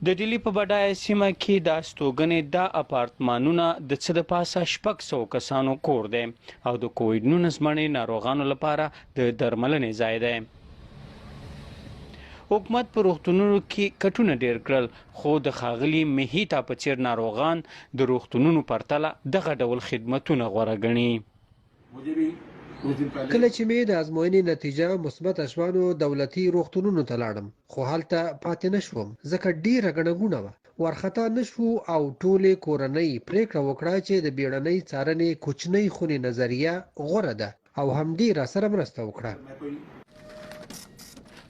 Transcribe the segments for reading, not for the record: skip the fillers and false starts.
د ډیلي په بډایه سیمه کې د استوګنې دا اپارتمانونه د څه د پاسه 600 کسانو کور دی او د کووډ 19 مړینې ناروغانو لپاره د درملنې ځای دی. حکومت په روغتونونو کې کټونه ډیر کړل، خو د ښاغلي مهیتا په څیر ناروغان د روغتونونو پرتله دغه ډول خدمتونه غوره ګڼي. کله چې مې د ازموینې نتیجه مثبت شوه نو دولتي روغتونونو ته لاړم، خو هلته پاتې نشوم ځکه ډیره ګڼه ګوڼه وه. ورخطا نشو او ټولې کورنۍ پریکړه وکړه چې د بیړنۍ څارنې کوچنۍ خونې نظریه غوره ده او هم ډیره سره مرسته وکړه.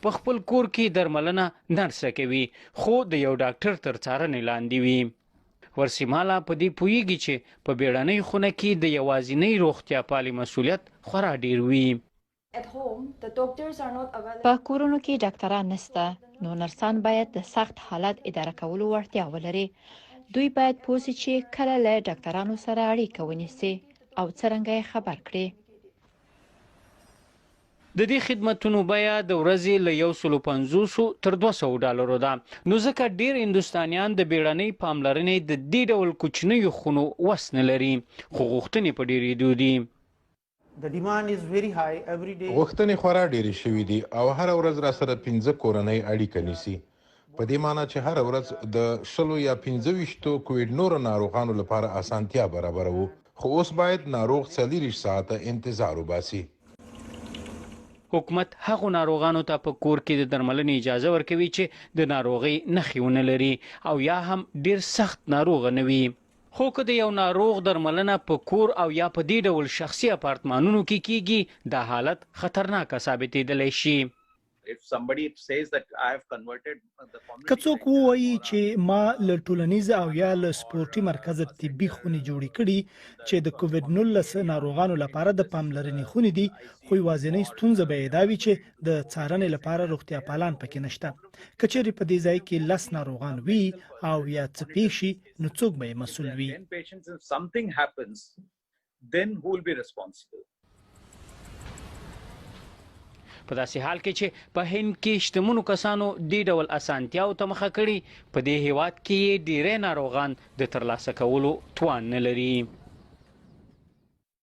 په خپل کور کې درملنه نرسه کوي، خو د یو ډاکټر تر څارنې لاندې وي. ورسیمالا په دې پوهیږي چې په بیړنۍ خونه کې د یوازینۍ روغتیا پالي مسؤلیت خورا ډیر وي. په کورونو کې ډاکټران نشته، نو نرسان باید د سخت حالت اداره کولو وړتیا ولري. دوی باید پوه شي چې کله له ډاکټرانو سره اړیکه ونیسي او څرنګه یې خبر کړي. د دې خدمتونو بیه د ورځې له 150 تر 200 ډالرو ده، نو ځکه ډیر هندوستانیان د بیړنۍ پاملرنې د دې ډول کوچنیو خونو وس نه لري، خو غوښتنې په ډیرېدو دي. غوښتنې خورا ډیرې شوي دي او هر ورځ را سره 15 کورنۍ اړیکه نیسي، په دې معنی چې هر ورځ د 20 یا 25 کووډ نور ناروغانو لپاره اسانتیا برابروو، خو اوس باید ناروغ 40 ساعته انتظار وباسي. حکومت هغو ناروغانو ته په کور کې د درملنې اجازه ورکوي چې د ناروغۍ نښې ونه لري او یا هم ډیر سخت ناروغ نه وي. خو که د یو ناروغ درملنه په کور او یا په دې ډول شخصي اپارتمانونو کې کیږي، دا حالت خطرناکه ثابتېدلی شي. که څوک ووایي چې ما له ټولنیز او یا له سپورتي مرکز طبي خونې جوړې کړي چې د کووډ 19 ناروغانو لپاره د پاملرنې خونې دي، خو یوازینۍ ستونزه به یې دا وي چې د څارنې لپاره روغتیا پالان پکې نشته. که چېرې په دې ځای کې 10 ناروغان وي او یا څه پیښ شي، نو څوک به یې مسؤل وي؟ په داسې حال کې چې په هند کې شتمنو کسانو دې ډول اسانتیاو ته مخه کړي، په دې هیواد کې ډیری ناروغان د ترلاسه کولو توان نه لري.